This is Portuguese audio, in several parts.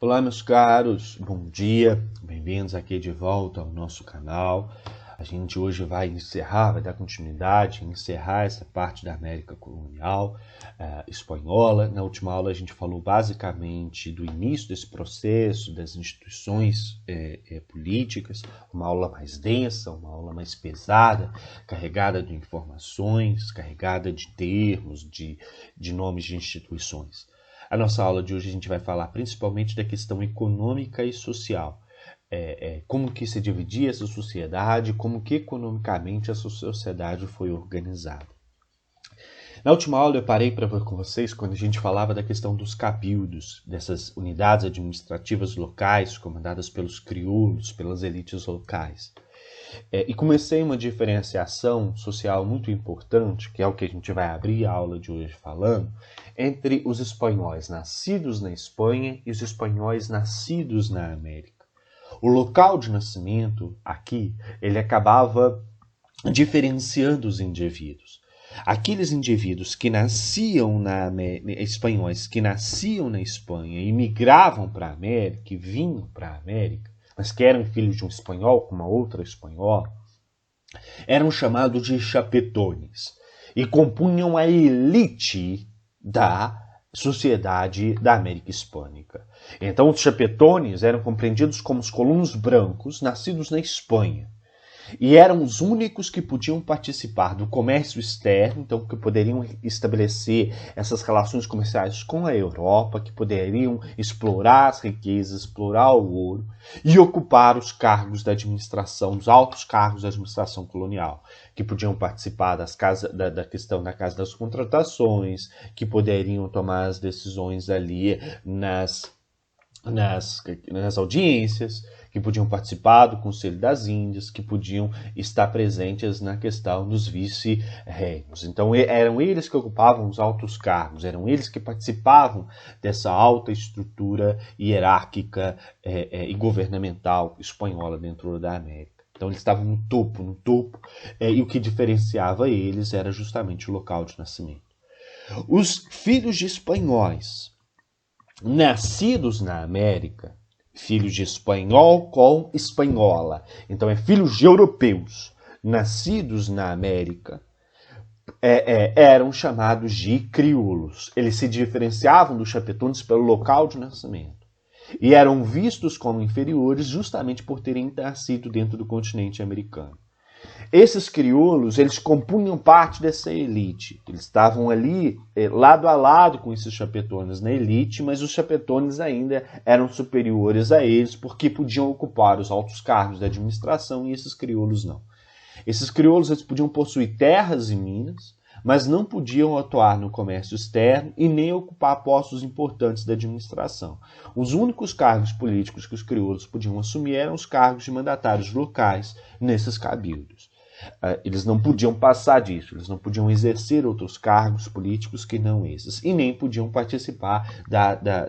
Olá, meus caros, bom dia, bem-vindos aqui de volta ao nosso canal. A gente hoje vai dar continuidade, encerrar essa parte da América colonial espanhola. Na última aula a gente falou basicamente do início desse processo, das instituições políticas, uma aula mais densa, uma aula mais pesada, carregada de informações, carregada de termos, de nomes de instituições. A nossa aula de hoje a gente vai falar principalmente da questão econômica e social. Como que se dividia essa sociedade, como que economicamente essa sociedade foi organizada. Na última aula eu parei para ver com vocês quando a gente falava da questão dos cabildos, dessas unidades administrativas locais comandadas pelos crioulos, pelas elites locais. E comecei uma diferenciação social muito importante, que é o que a gente vai abrir a aula de hoje falando, entre os espanhóis nascidos na Espanha e os espanhóis nascidos na América. O local de nascimento aqui, ele acabava diferenciando os indivíduos. Aqueles indivíduos que nasciam espanhóis que nasciam na Espanha e migravam para a América, e vinham para a América, mas que eram filhos de um espanhol com uma outra espanhola, eram chamados de chapetones e compunham a elite da sociedade da América Hispânica. Então, os chapetones eram compreendidos como os colonos brancos nascidos na Espanha. E eram os únicos que podiam participar do comércio externo, então que poderiam estabelecer essas relações comerciais com a Europa, que poderiam explorar as riquezas, explorar o ouro e ocupar os cargos da administração, os altos cargos da administração colonial, que podiam participar da questão da Casa das Contratações, que poderiam tomar as decisões ali nas audiências, que podiam participar do Conselho das Índias, que podiam estar presentes na questão dos vice-reinos. Então eram eles que ocupavam os altos cargos, eram eles que participavam dessa alta estrutura hierárquica e governamental espanhola dentro da América. Então eles estavam no topo, e o que diferenciava eles era justamente o local de nascimento. Os filhos de espanhóis nascidos na América, filhos de espanhol com espanhola, então filhos de europeus nascidos na América, eram chamados de crioulos. Eles se diferenciavam dos chapetones pelo local de nascimento e eram vistos como inferiores justamente por terem nascido dentro do continente americano. Esses crioulos, eles compunham parte dessa elite. Eles estavam ali lado a lado com esses chapetones na elite, mas os chapetones ainda eram superiores a eles porque podiam ocupar os altos cargos da administração e esses crioulos não. Esses crioulos eles podiam possuir terras e minas, mas não podiam atuar no comércio externo e nem ocupar postos importantes da administração. Os únicos cargos políticos que os crioulos podiam assumir eram os cargos de mandatários locais nesses cabildos. Eles não podiam passar disso, eles não podiam exercer outros cargos políticos que não esses, e nem podiam participar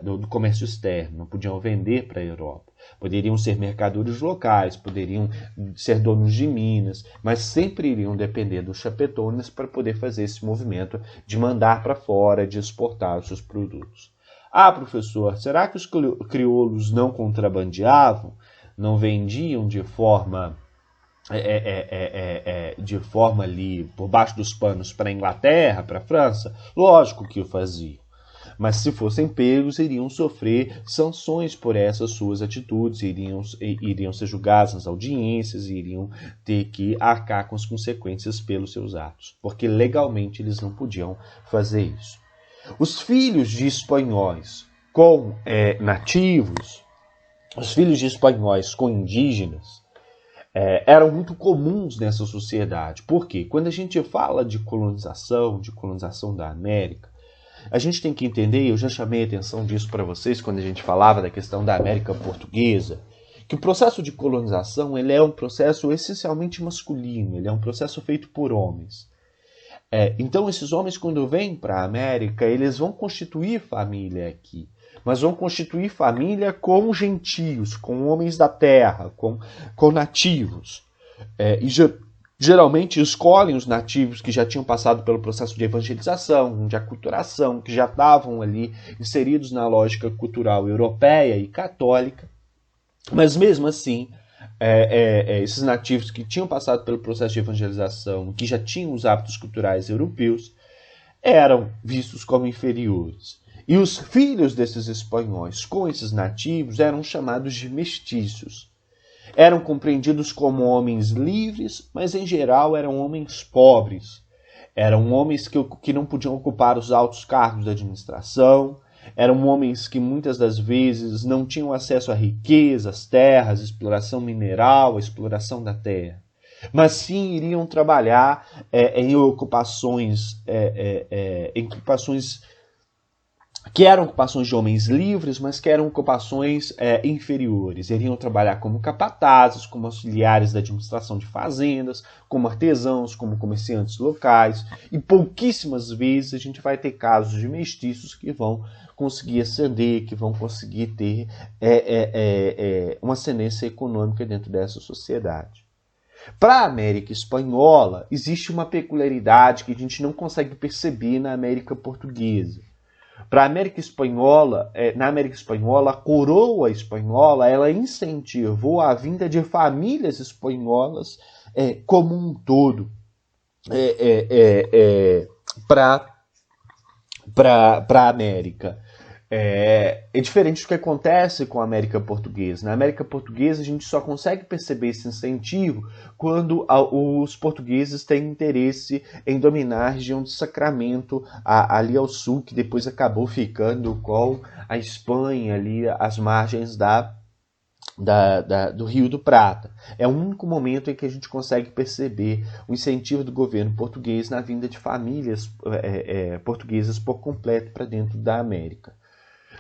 do comércio externo, não podiam vender para a Europa. Poderiam ser mercadores locais, poderiam ser donos de minas, mas sempre iriam depender dos chapetones para poder fazer esse movimento de mandar para fora, de exportar os seus produtos. Ah, professor, será que os crioulos não contrabandeavam, não vendiam de forma ali por baixo dos panos para a Inglaterra, para a França? Lógico que o faziam. Mas se fossem pegos, iriam sofrer sanções por essas suas atitudes, iriam ser julgados nas audiências, iriam ter que arcar com as consequências pelos seus atos, porque legalmente eles não podiam fazer isso. Os filhos de espanhóis com nativos, os filhos de espanhóis com indígenas, eram muito comuns nessa sociedade. Por quê? Quando a gente fala de colonização da América, a gente tem que entender, eu já chamei a atenção disso para vocês quando a gente falava da questão da América Portuguesa, que o processo de colonização ele é um processo essencialmente masculino, ele é um processo feito por homens. Então esses homens, quando vêm para a América, eles vão constituir família aqui, mas vão constituir família com gentios, com homens da terra, com nativos. geralmente escolhem os nativos que já tinham passado pelo processo de evangelização, de aculturação, que já estavam ali inseridos na lógica cultural europeia e católica, mas mesmo assim, esses nativos que tinham passado pelo processo de evangelização, que já tinham os hábitos culturais europeus, eram vistos como inferiores. E os filhos desses espanhóis com esses nativos eram chamados de mestiços. Eram compreendidos como homens livres, mas em geral eram homens pobres. Eram homens que não podiam ocupar os altos cargos da administração. Eram homens que muitas das vezes não tinham acesso a riquezas, terras, exploração mineral, a exploração da terra. Mas sim iriam trabalhar em ocupações que eram ocupações de homens livres, mas que eram ocupações inferiores. Iriam trabalhar como capatazes, como auxiliares da administração de fazendas, como artesãos, como comerciantes locais. E pouquíssimas vezes a gente vai ter casos de mestiços que vão conseguir ascender, que vão conseguir ter uma ascendência econômica dentro dessa sociedade. Para a América Espanhola, existe uma peculiaridade que a gente não consegue perceber na América Portuguesa. Para a América Espanhola, na América Espanhola, a coroa espanhola, ela incentivou a vinda de famílias espanholas como um todo para a América. É diferente do que acontece com a América Portuguesa. Na América Portuguesa, a gente só consegue perceber esse incentivo quando os portugueses têm interesse em dominar a região de Sacramento, ali ao sul, que depois acabou ficando com a Espanha, ali às margens do Rio do Prata. É o único momento em que a gente consegue perceber o incentivo do governo português na vinda de famílias portuguesas por completo para dentro da América.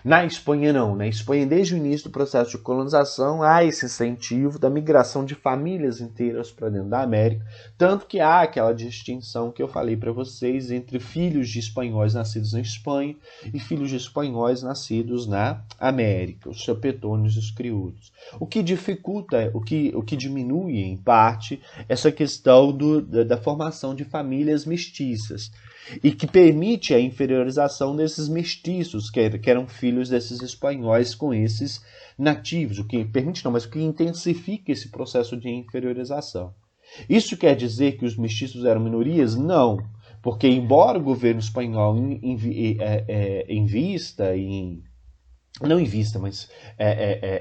Na Espanha não. Na Espanha, desde o início do processo de colonização, há esse incentivo da migração de famílias inteiras para dentro da América, tanto que há aquela distinção que eu falei para vocês entre filhos de espanhóis nascidos na Espanha e filhos de espanhóis nascidos na América, os chapetões e os crioulos. O que dificulta, o que diminui, em parte, essa questão da formação de famílias mestiças, e que permite a inferiorização desses mestiços, que eram filhos desses espanhóis com esses nativos, o que permite não, mas o que intensifica esse processo de inferiorização. Isso quer dizer que os mestiços eram minorias? Não, porque embora o governo espanhol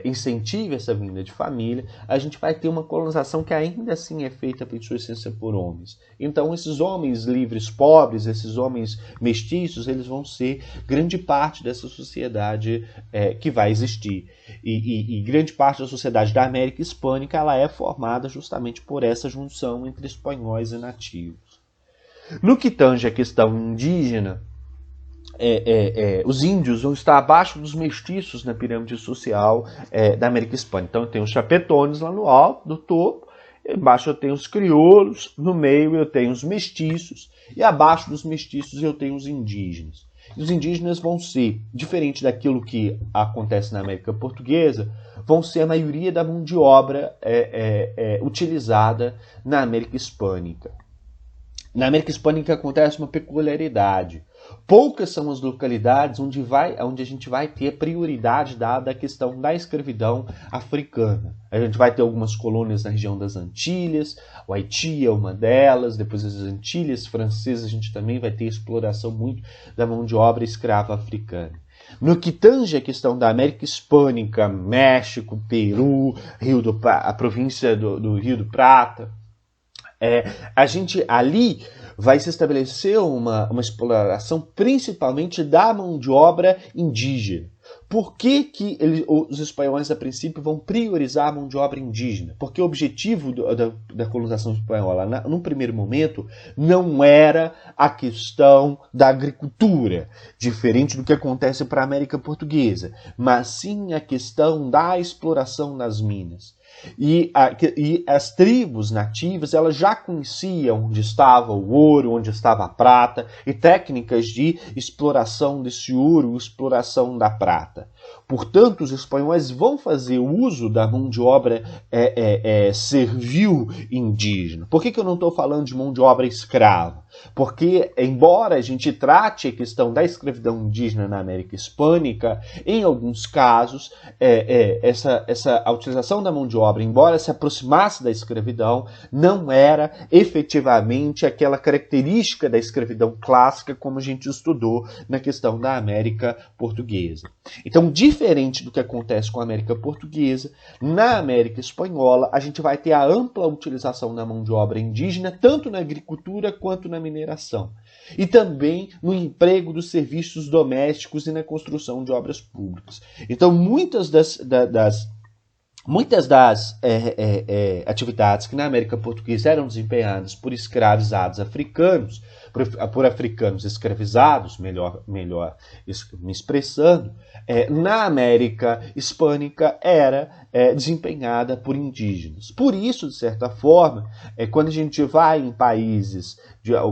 incentive essa vinda de família, a gente vai ter uma colonização que ainda assim é feita em sua essência por homens. Então esses homens livres pobres, esses homens mestiços, eles vão ser grande parte dessa sociedade que vai existir. E grande parte da sociedade da América Hispânica ela é formada justamente por essa junção entre espanhóis e nativos. No que tange a questão indígena, os índios vão estar abaixo dos mestiços na pirâmide social da América Hispânica. Então eu tenho os chapetones lá no alto, do topo, embaixo eu tenho os crioulos, no meio eu tenho os mestiços, e abaixo dos mestiços eu tenho os indígenas. E os indígenas vão ser, diferente daquilo que acontece na América Portuguesa, vão ser a maioria da mão de obra utilizada na América Hispânica. Na América Hispânica acontece uma peculiaridade. Poucas são as localidades onde a gente vai ter prioridade dada à questão da escravidão africana. A gente vai ter algumas colônias na região das Antilhas, o Haiti é uma delas, depois as Antilhas francesas a gente também vai ter exploração muito da mão de obra escrava africana. No que tange a questão da América Hispânica, México, Peru, a província do Rio do Prata, a gente ali vai se estabelecer uma exploração principalmente da mão de obra indígena. Por que os espanhóis, a princípio, vão priorizar a mão de obra indígena? Porque o objetivo da colonização espanhola, num primeiro momento, não era a questão da agricultura, diferente do que acontece para a América Portuguesa, mas sim a questão da exploração das minas. E as tribos nativas elas já conheciam onde estava o ouro, onde estava a prata, e técnicas de exploração desse ouro, exploração da prata. Portanto, os espanhóis vão fazer uso da mão de obra servil indígena. Por que eu não estou falando de mão de obra escrava? Porque, embora a gente trate a questão da escravidão indígena na América Hispânica, em alguns casos, a utilização da mão de obra, embora se aproximasse da escravidão, não era efetivamente aquela característica da escravidão clássica como a gente estudou na questão da América Portuguesa. Então, diferente do que acontece com a América Portuguesa, na América Espanhola, a gente vai ter a ampla utilização da mão de obra indígena, tanto na agricultura quanto na mineração. E também no emprego dos serviços domésticos e na construção de obras públicas. Então, muitas das atividades que na América Portuguesa eram desempenhadas por escravizados africanos, por africanos escravizados, melhor me expressando, na América Hispânica era desempenhada por indígenas. Por isso, de certa forma, quando a gente vai em países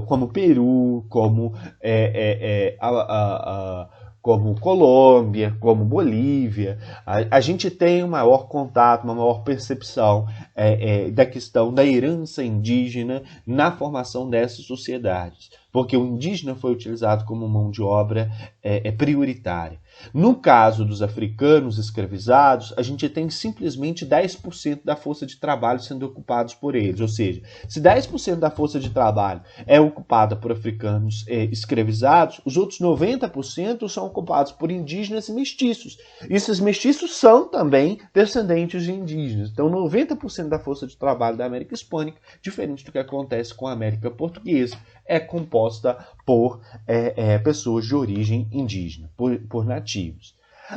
como Peru, como Colômbia, como Bolívia, a gente tem um maior contato, uma maior percepção da questão da herança indígena na formação dessas sociedades, porque o indígena foi utilizado como mão de obra prioritária. No caso dos africanos escravizados, a gente tem simplesmente 10% da força de trabalho sendo ocupados por eles, ou seja, se 10% da força de trabalho é ocupada por africanos escravizados, os outros 90% são ocupados por indígenas e mestiços. E esses mestiços são também descendentes de indígenas. Então, 90% da força de trabalho da América Hispânica, diferente do que acontece com a América Portuguesa, é composta por pessoas de origem indígena, por nativos.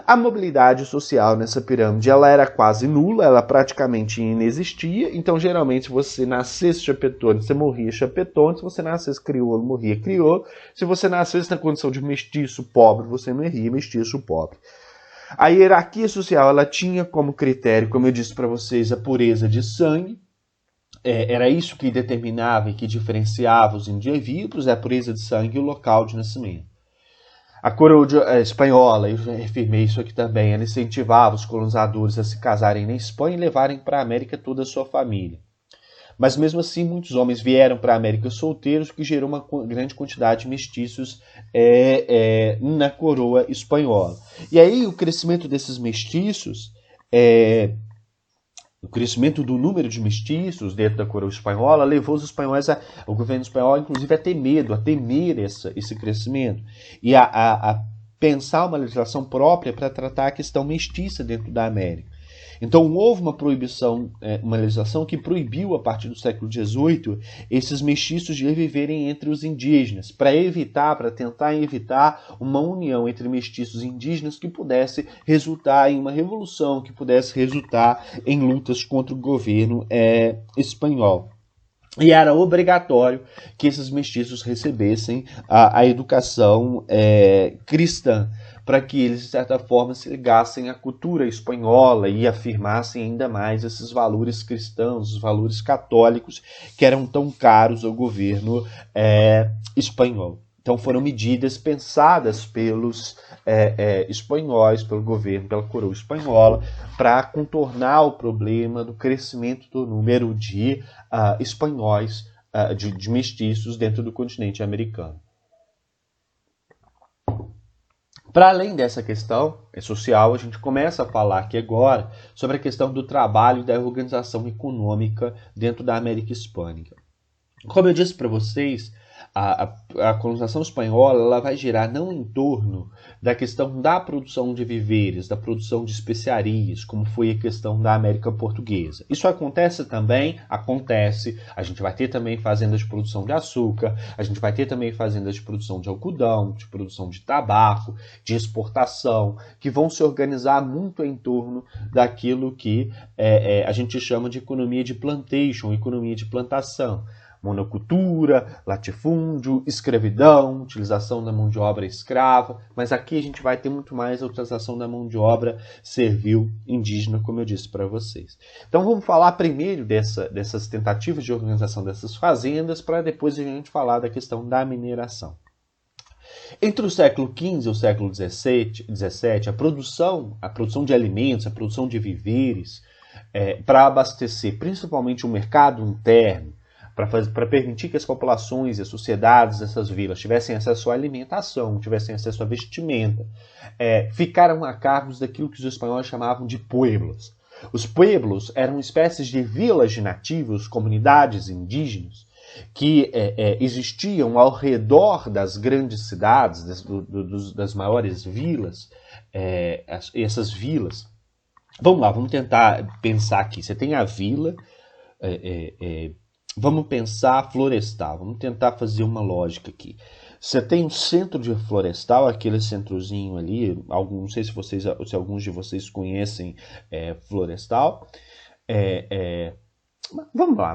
A mobilidade social nessa pirâmide ela era quase nula, ela praticamente inexistia. Então, geralmente, se você nascesse chapetone, você morria chapetone. Se você nascesse crioulo, morria crioulo. Se você nascesse na condição de mestiço pobre, você morria mestiço pobre. A hierarquia social ela tinha como critério, como eu disse para vocês, a pureza de sangue. Era isso que determinava e que diferenciava os indivíduos, a pureza de sangue e o local de nascimento. A coroa espanhola, eu já reafirmei isso aqui também, ela incentivava os colonizadores a se casarem na Espanha e levarem para a América toda a sua família. Mas mesmo assim, muitos homens vieram para a América solteiros, o que gerou uma grande quantidade de mestiços na coroa espanhola. E aí o crescimento desses mestiços... O crescimento do número de mestiços dentro da coroa espanhola levou os espanhóis, o governo espanhol, inclusive, a ter medo, a temer esse crescimento e a pensar uma legislação própria para tratar a questão mestiça dentro da América. Então, houve uma proibição, uma legislação que proibiu, a partir do século XVIII, esses mestiços de viverem entre os indígenas, para tentar evitar uma união entre mestiços e indígenas que pudesse resultar em uma revolução, que pudesse resultar em lutas contra o governo espanhol. E era obrigatório que esses mestiços recebessem a educação cristã, para que eles, de certa forma, se ligassem à cultura espanhola e afirmassem ainda mais esses valores cristãos, os valores católicos, que eram tão caros ao governo espanhol. Então foram medidas pensadas pelos espanhóis, pelo governo, pela coroa espanhola, para contornar o problema do crescimento do número de espanhóis, de mestiços dentro do continente americano. Para além dessa questão social, a gente começa a falar aqui agora sobre a questão do trabalho e da organização econômica dentro da América Hispânica. Como eu disse para vocês, a colonização espanhola ela vai girar não em torno da questão da produção de víveres, da produção de especiarias, como foi a questão da América Portuguesa. Isso acontece também? Acontece. A gente vai ter também fazendas de produção de açúcar, a gente vai ter também fazendas de produção de algodão, de produção de tabaco, de exportação, que vão se organizar muito em torno daquilo que a gente chama de economia de plantation, economia de plantação. Monocultura, latifúndio, escravidão, utilização da mão de obra escrava, mas aqui a gente vai ter muito mais a utilização da mão de obra servil indígena, como eu disse para vocês. Então vamos falar primeiro dessas tentativas de organização dessas fazendas, para depois a gente falar da questão da mineração. Entre o século XV e o século XVII, a produção de alimentos, a produção de víveres, para abastecer principalmente o mercado interno, para permitir que as populações e as sociedades dessas vilas tivessem acesso à alimentação, tivessem acesso à vestimenta, ficaram a cargo daquilo que os espanhóis chamavam de pueblos. Os pueblos eram espécies de vilas de nativos, comunidades indígenas, que existiam ao redor das grandes cidades, das maiores vilas, essas vilas. Vamos lá, vamos tentar pensar aqui. Você tem a vila, vamos pensar florestal, vamos tentar fazer uma lógica aqui. Você tem um centro de florestal, aquele centrozinho ali, não sei se alguns de vocês conhecem florestal. Vamos lá,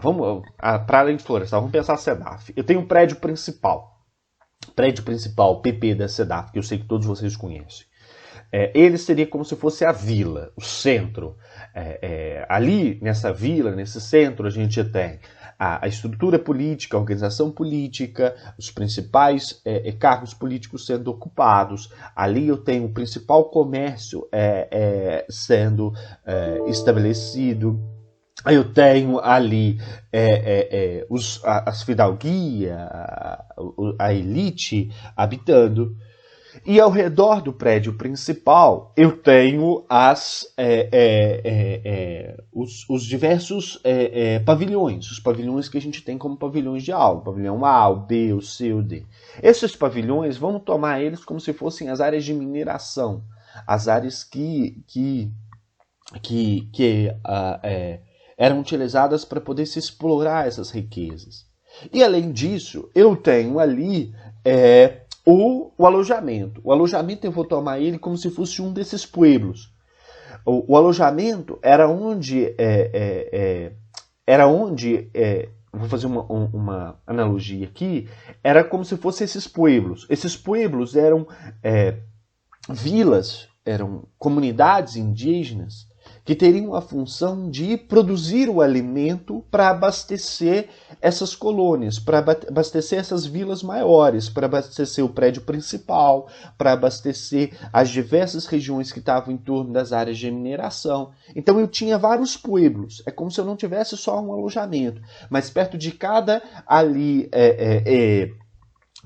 para além de florestal, vamos pensar SEDAF. Eu tenho um prédio principal, PP da SEDAF, que eu sei que todos vocês conhecem. Ele seria como se fosse a vila, o centro. Ali, nessa vila, nesse centro, a gente tem a estrutura política, a organização política, os principais cargos políticos sendo ocupados. Ali eu tenho o principal comércio sendo estabelecido. Eu tenho ali as fidalguias, a elite habitando. E ao redor do prédio principal, eu tenho os diversos pavilhões. Os pavilhões que a gente tem como pavilhões de aula. O pavilhão A, o B, o C, o D. Esses pavilhões, vamos tomar eles como se fossem as áreas de mineração. As áreas que eram utilizadas para poder se explorar essas riquezas. E além disso, eu tenho ali o alojamento. O alojamento eu vou tomar ele como se fosse um desses pueblos. O alojamento era onde vou fazer uma analogia aqui, era como se fossem esses pueblos. Esses pueblos eram vilas, eram comunidades indígenas que teriam a função de produzir o alimento para abastecer essas colônias, para abastecer essas vilas maiores, para abastecer o prédio principal, para abastecer as diversas regiões que estavam em torno das áreas de mineração. Então eu tinha vários pueblos, é como se eu não tivesse só um alojamento, mas perto de cada ali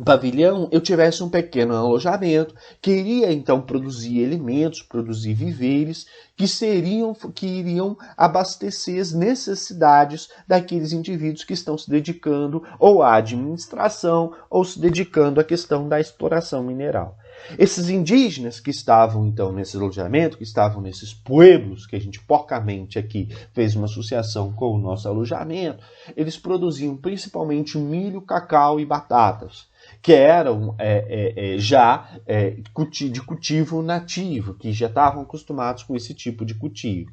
pavilhão eu tivesse um pequeno alojamento que iria então produzir alimentos, produzir víveres que iriam abastecer as necessidades daqueles indivíduos que estão se dedicando ou à administração ou se dedicando à questão da exploração mineral. Esses indígenas que estavam então nesse alojamento, que estavam nesses pueblos, que a gente porcamente aqui fez uma associação com o nosso alojamento, eles produziam principalmente milho, cacau e batatas, que eram de cultivo nativo, que já estavam acostumados com esse tipo de cultivo.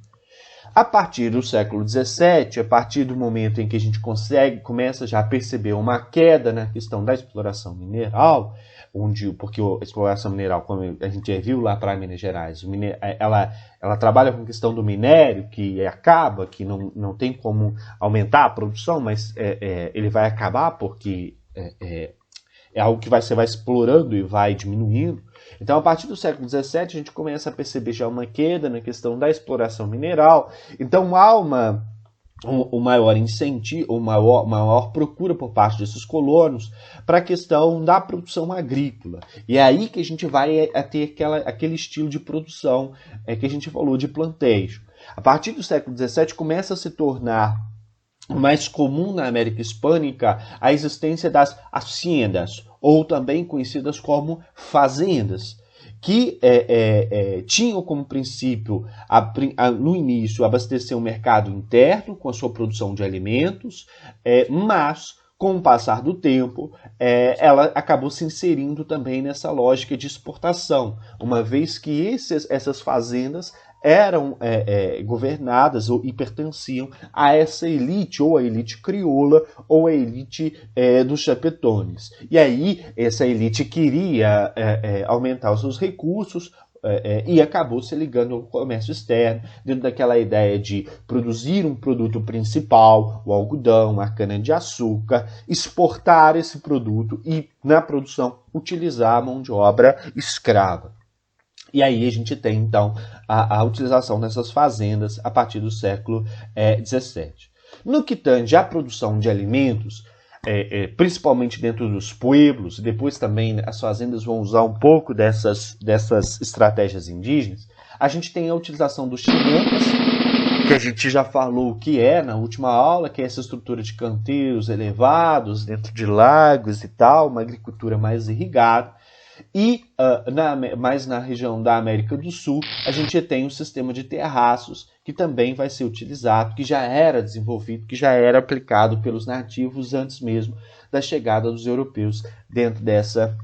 A partir do século XVII, a partir do momento em que a gente começa já a perceber uma queda na questão da exploração mineral, porque a exploração mineral, como a gente já viu lá para Minas Gerais, ela trabalha com a questão do minério, que acaba, que não tem como aumentar a produção, mas ele vai acabar porque é algo que você vai explorando e vai diminuindo. Então, a partir do século XVII, a gente começa a perceber já uma queda na questão da exploração mineral. Então, há um maior incentivo, maior procura por parte desses colonos para a questão da produção agrícola. E é aí que a gente vai ter aquele estilo de produção que a gente falou de plantejo. A partir do século XVII, começa a se tornar mais comum na América Hispânica a existência das haciendas, ou também conhecidas como fazendas, que tinham como princípio, no início, abastecer o mercado interno com a sua produção de alimentos, mas, com o passar do tempo, ela acabou se inserindo também nessa lógica de exportação, uma vez que essas fazendas eram governadas e pertenciam a essa elite, ou a elite crioula, ou a elite dos chapetones. E aí, essa elite queria aumentar os seus recursos, e acabou se ligando ao comércio externo, dentro daquela ideia de produzir um produto principal, o algodão, a cana-de-açúcar, exportar esse produto e, na produção, utilizar a mão de obra escrava. E aí a gente tem, então, a utilização dessas fazendas a partir do século XVII. No que tange à produção de alimentos, principalmente dentro dos pueblos, depois também as fazendas vão usar um pouco dessas estratégias indígenas, a gente tem a utilização dos chimentas, que a gente já falou o que é na última aula, que é essa estrutura de canteiros elevados, dentro de lagos e tal, uma agricultura mais irrigada. E mais na região da América do Sul, a gente tem um sistema de terraços que também vai ser utilizado, que já era desenvolvido, que já era aplicado pelos nativos antes mesmo da chegada dos europeus dentro dessa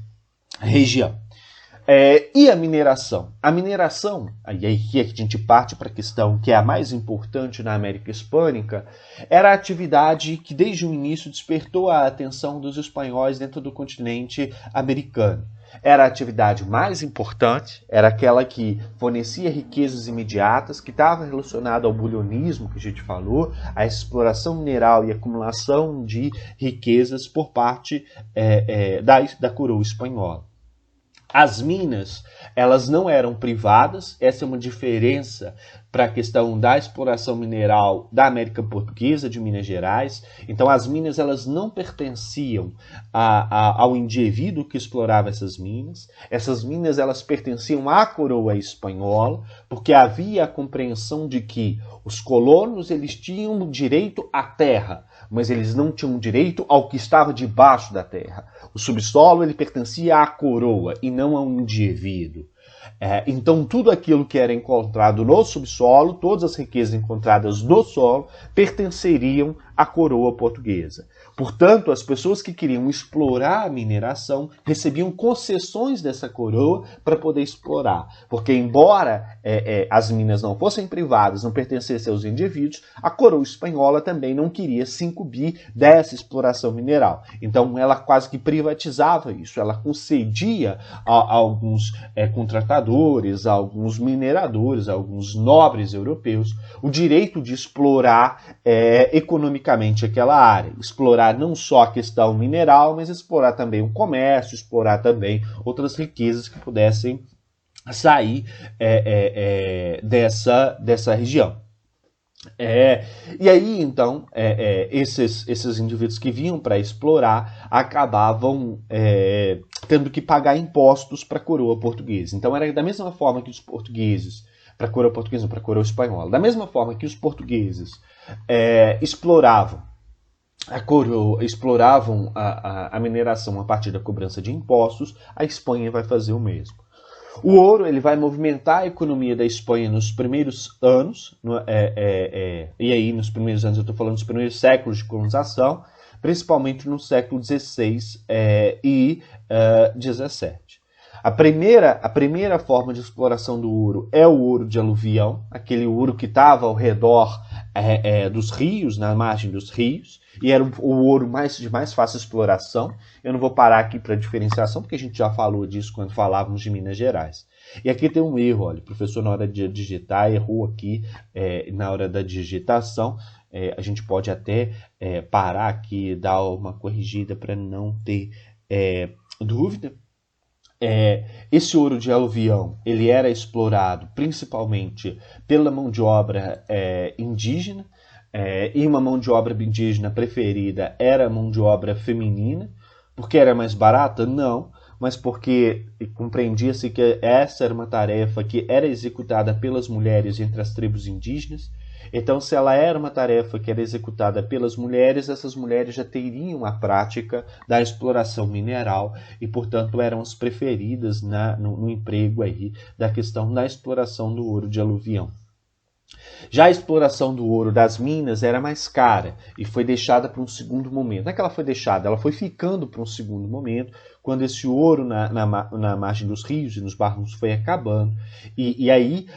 região. E a mineração? A mineração, e aí que a gente parte para a questão que é a mais importante na América Hispânica, era a atividade que desde o início despertou a atenção dos espanhóis dentro do continente americano. Era a atividade mais importante, era aquela que fornecia riquezas imediatas, que estava relacionada ao bulionismo que a gente falou, à exploração mineral e acumulação de riquezas por parte da coroa espanhola. As minas, elas não eram privadas, essa é uma diferença para a questão da exploração mineral da América Portuguesa, de Minas Gerais. Então, as minas elas não pertenciam ao indivíduo que explorava essas minas. Essas minas elas pertenciam à coroa espanhola, porque havia a compreensão de que os colonos eles tinham direito à terra, mas eles não tinham direito ao que estava debaixo da terra. O subsolo ele pertencia à coroa e não a um indivíduo. Então, tudo aquilo que era encontrado no subsolo, todas as riquezas encontradas no solo, pertenceriam à coroa portuguesa. Portanto, as pessoas que queriam explorar a mineração recebiam concessões dessa coroa para poder explorar. Porque, embora as minas não fossem privadas, não pertencessem aos indivíduos, a coroa espanhola também não queria se incumbir dessa exploração mineral. Então, ela quase que privatizava isso. Ela concedia a alguns contratadores, a alguns mineradores, a alguns nobres europeus, o direito de explorar economicamente aquela área. Explorar não só a questão mineral, mas explorar também o comércio, explorar também outras riquezas que pudessem sair dessa região. E aí, então, esses indivíduos que vinham para explorar acabavam tendo que pagar impostos para a coroa portuguesa. Então, era da mesma forma que os portugueses, para a coroa portuguesa, para a coroa espanhola, da mesma forma que os portugueses exploravam a mineração a partir da cobrança de impostos, a Espanha vai fazer o mesmo. O ouro ele vai movimentar a economia da Espanha nos primeiros anos, e aí nos primeiros anos eu estou falando dos primeiros séculos de colonização, principalmente no século XVI e XVII. A primeira forma de exploração do ouro é o ouro de aluvião, aquele ouro que estava ao redor dos rios, na margem dos rios, e era o ouro de mais fácil exploração. Eu não vou parar aqui para diferenciação, porque a gente já falou disso quando falávamos de Minas Gerais. E aqui tem um erro, olha, o professor na hora de digitar errou aqui na hora da digitação. A gente pode até parar aqui e dar uma corrigida para não ter dúvida. Esse ouro de aluvião ele era explorado principalmente pela mão de obra indígena, e uma mão de obra indígena preferida era a mão de obra feminina. Porque era mais barata? Não, mas porque compreendia-se que essa era uma tarefa que era executada pelas mulheres entre as tribos indígenas. Então, se ela era uma tarefa que era executada pelas mulheres, essas mulheres já teriam a prática da exploração mineral e, portanto, eram as preferidas no emprego aí da questão da exploração do ouro de aluvião. Já a exploração do ouro das minas era mais cara e foi deixada para um segundo momento. Não é que ela foi deixada, ela foi ficando para um segundo momento quando esse ouro na margem dos rios e nos barros foi acabando. E aí,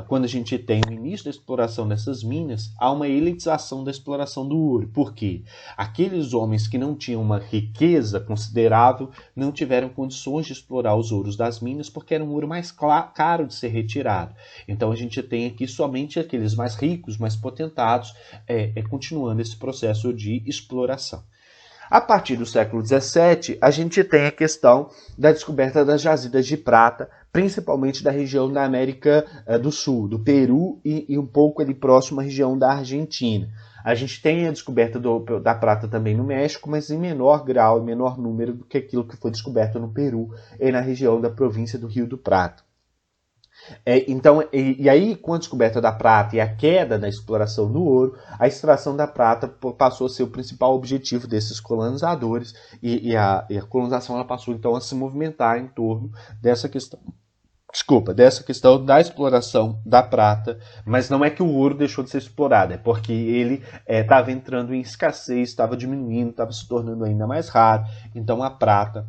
quando a gente tem o início da exploração dessas minas, há uma elitização da exploração do ouro. Por quê? Aqueles homens que não tinham uma riqueza considerável não tiveram condições de explorar os ouros das minas porque era um ouro mais caro de ser retirado. Então a gente tem aqui somente aqueles mais ricos, mais potentados, continuando esse processo de exploração. A partir do século XVII, a gente tem a questão da descoberta das jazidas de prata, principalmente da região da América do Sul, do Peru e um pouco ali próximo à região da Argentina. A gente tem a descoberta da prata também no México, mas em menor grau, em menor número do que aquilo que foi descoberto no Peru e na região da província do Rio do Prata. Então, aí, com a descoberta da prata e a queda da exploração do ouro, a extração da prata passou a ser o principal objetivo desses colonizadores e a colonização ela passou então a se movimentar em torno dessa questão. Dessa questão da exploração da prata, mas não é que o ouro deixou de ser explorado, é porque ele estava entrando em escassez, estava diminuindo, estava se tornando ainda mais raro, então a prata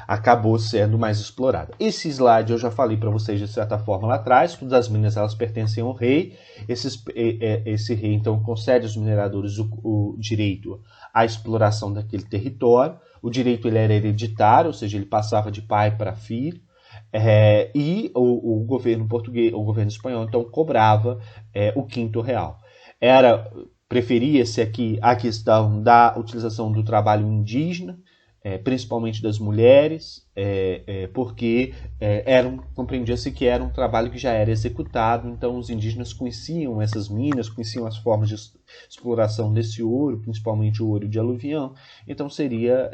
acabou sendo mais explorada. Esse slide eu já falei para vocês de certa forma lá atrás, todas as minas elas pertencem ao rei, esse rei então concede aos mineradores o direito à exploração daquele território, o direito ele era hereditário, ou seja, ele passava de pai para filho, e o governo português, o governo espanhol então cobrava o quinto real. Preferia-se aqui a questão da utilização do trabalho indígena, principalmente das mulheres, porque compreendia-se que era um trabalho que já era executado, então os indígenas conheciam essas minas, conheciam as formas de exploração desse ouro, principalmente o ouro de aluvião, então seria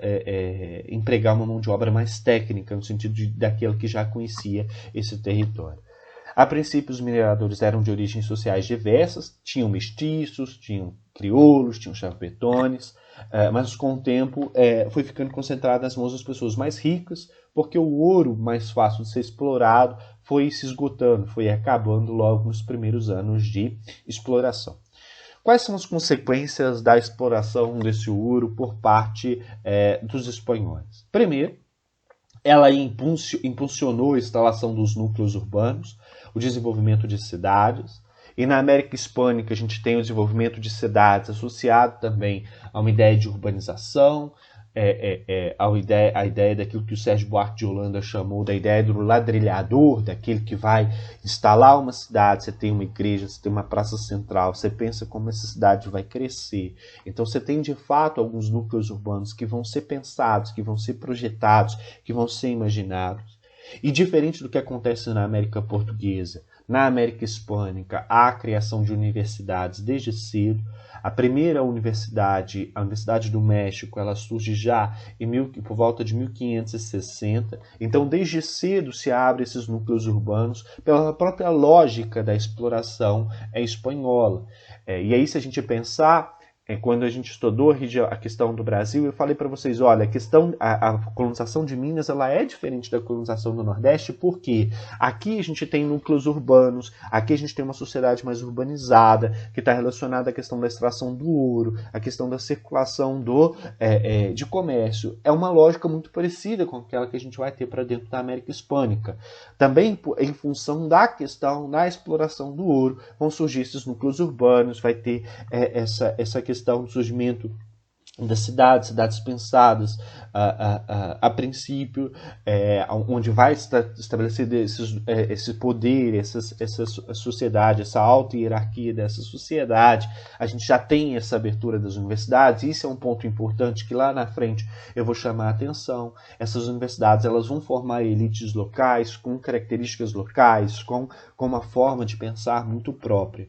empregar uma mão de obra mais técnica, no sentido daquele que já conhecia esse território. A princípio, os mineradores eram de origens sociais diversas, tinham mestiços, tinham crioulos, tinham chapetones, mas com o tempo foi ficando concentrado nas mãos das pessoas mais ricas, porque o ouro mais fácil de ser explorado foi se esgotando, foi acabando logo nos primeiros anos de exploração. Quais são as consequências da exploração desse ouro por parte dos espanhóis? Primeiro, ela impulsionou a instalação dos núcleos urbanos, o desenvolvimento de cidades. E na América Hispânica a gente tem o desenvolvimento de cidades associado também a uma ideia de urbanização, a ideia daquilo que o Sérgio Buarque de Holanda chamou da ideia do ladrilhador, daquele que vai instalar uma cidade, você tem uma igreja, você tem uma praça central, você pensa como essa cidade vai crescer. Então você tem de fato alguns núcleos urbanos que vão ser pensados, que vão ser projetados, que vão ser imaginados. E diferente do que acontece na América Portuguesa, na América Hispânica, há a criação de universidades desde cedo. A primeira universidade, a Universidade do México, ela surge já por volta de 1560. Então, desde cedo se abrem esses núcleos urbanos pela própria lógica da exploração espanhola. E aí, se a gente pensar, quando a gente estudou a questão do Brasil, eu falei para vocês, olha, a colonização de Minas ela é diferente da colonização do Nordeste, porque aqui a gente tem núcleos urbanos, aqui a gente tem uma sociedade mais urbanizada, que está relacionada à questão da extração do ouro, à questão da circulação de comércio. É uma lógica muito parecida com aquela que a gente vai ter para dentro da América Hispânica. Também, em função da questão da exploração do ouro, vão surgir esses núcleos urbanos, vai ter essa questão do surgimento das cidades pensadas a princípio, onde vai estabelecer esse poder, essa sociedade, essa alta hierarquia dessa sociedade. A gente já tem essa abertura das universidades, e isso é um ponto importante que lá na frente eu vou chamar a atenção. Essas universidades elas vão formar elites locais, com características locais, com uma forma de pensar muito própria.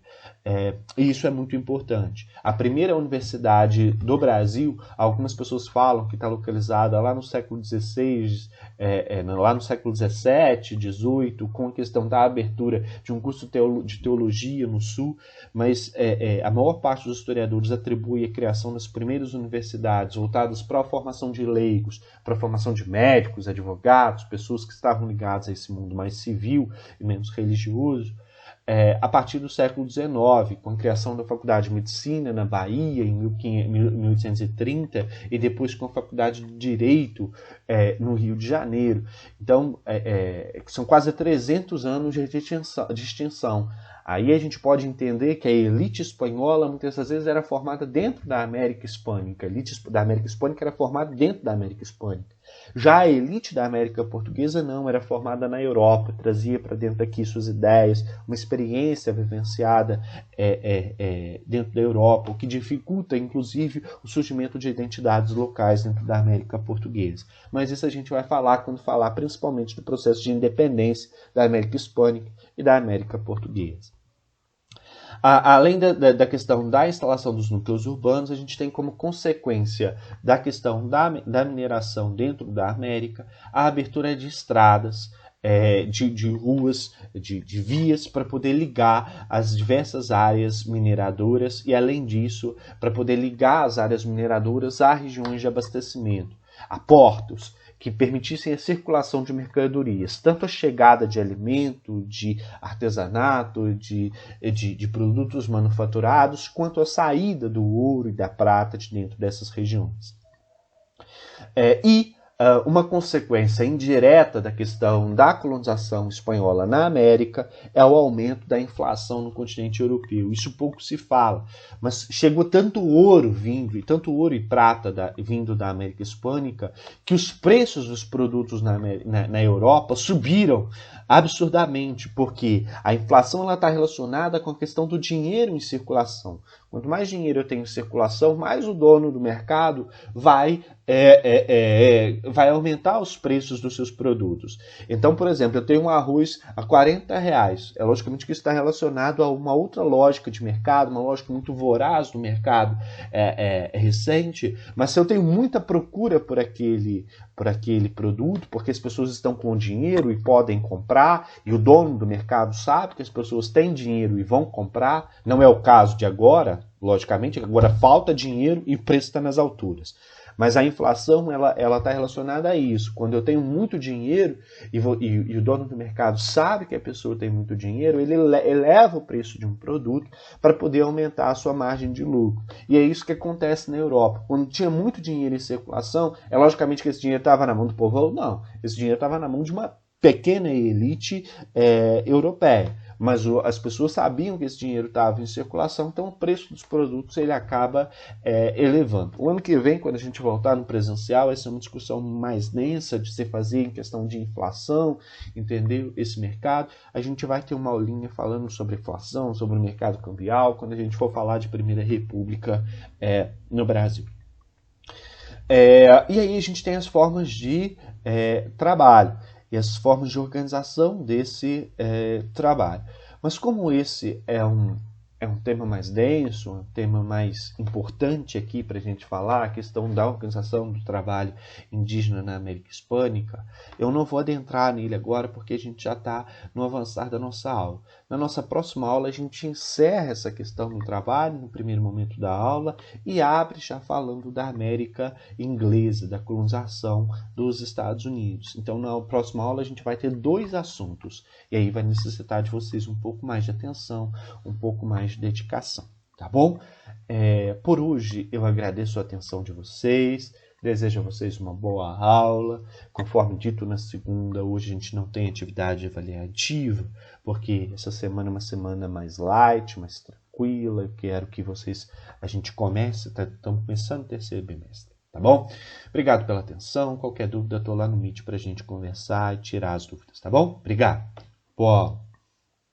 E isso é muito importante. A primeira universidade do Brasil, algumas pessoas falam que está localizada lá no século XVI, lá no século XVII, XVIII, com a questão da abertura de um curso de teologia no Sul, mas a maior parte dos historiadores atribui a criação das primeiras universidades voltadas para a formação de leigos, para a formação de médicos, advogados, pessoas que estavam ligadas a esse mundo mais civil e menos religioso, a partir do século XIX, com a criação da Faculdade de Medicina na Bahia, em 1830, e depois com a Faculdade de Direito no Rio de Janeiro. Então, são quase 300 anos de extinção. Aí a gente pode entender que a elite espanhola muitas vezes era formada dentro da América Hispânica. A elite da América Hispânica era formada dentro da América Hispânica. Já a elite da América Portuguesa não, era formada na Europa, trazia para dentro daqui suas ideias, uma experiência vivenciada dentro da Europa, o que dificulta, inclusive, o surgimento de identidades locais dentro da América Portuguesa. Mas isso a gente vai falar quando falar principalmente do processo de independência da América Hispânica e da América Portuguesa. Além da questão da instalação dos núcleos urbanos, a gente tem como consequência da questão da mineração dentro da América a abertura de estradas, de ruas, de vias para poder ligar as diversas áreas mineradoras e, além disso, para poder ligar as áreas mineradoras a regiões de abastecimento, a portos, que permitissem a circulação de mercadorias, tanto a chegada de alimento, de artesanato, de produtos manufaturados, quanto a saída do ouro e da prata de dentro dessas regiões. Uma consequência indireta da questão da colonização espanhola na América é o aumento da inflação no continente europeu. Isso pouco se fala, mas chegou tanto ouro e prata vindo da América Hispânica que os preços dos produtos na Europa subiram absurdamente, porque a inflação está relacionada com a questão do dinheiro em circulação. Quanto mais dinheiro eu tenho em circulação, mais o dono do mercado vai aumentar os preços dos seus produtos. Então, por exemplo, eu tenho um arroz a R$40. Logicamente que isso está relacionado a uma outra lógica de mercado, uma lógica muito voraz do mercado recente, mas se eu tenho muita procura por aquele produto, porque as pessoas estão com dinheiro e podem comprar, e o dono do mercado sabe que as pessoas têm dinheiro e vão comprar, não é o caso de agora, logicamente, agora falta dinheiro e o preço está nas alturas. Mas a inflação ela está relacionada a isso. Quando eu tenho muito dinheiro e o dono do mercado sabe que a pessoa tem muito dinheiro, ele eleva o preço de um produto para poder aumentar a sua margem de lucro. E é isso que acontece na Europa. Quando tinha muito dinheiro em circulação, logicamente que esse dinheiro estava na mão do povo? Não. Esse dinheiro estava na mão de uma pequena elite europeia. Mas as pessoas sabiam que esse dinheiro estava em circulação, então o preço dos produtos ele acaba elevando. O ano que vem, quando a gente voltar no presencial, essa é uma discussão mais densa de se fazer em questão de inflação, entender esse mercado. A gente vai ter uma aulinha falando sobre inflação, sobre o mercado cambial, quando a gente for falar de Primeira República no Brasil. E aí a gente tem as formas de trabalho e as formas de organização desse trabalho. Mas como esse é um tema mais denso, um tema mais importante aqui para a gente falar, a questão da organização do trabalho indígena na América Hispânica, eu não vou adentrar nele agora porque a gente já está no avançar da nossa aula. Na nossa próxima aula a gente encerra essa questão do trabalho no primeiro momento da aula e abre já falando da América Inglesa, da colonização dos Estados Unidos. Então na próxima aula a gente vai ter 2 assuntos e aí vai necessitar de vocês um pouco mais de atenção, um pouco mais de dedicação, tá bom? Por hoje eu agradeço a atenção de vocês, desejo a vocês uma boa aula. Conforme dito na segunda, hoje a gente não tem atividade avaliativa, porque essa semana é uma semana mais light, mais tranquila. Eu quero que a gente comece, estamos começando o terceiro bimestre, tá bom? Obrigado pela atenção. Qualquer dúvida, estou lá no Meet para a gente conversar e tirar as dúvidas, tá bom? Obrigado. Boa aula.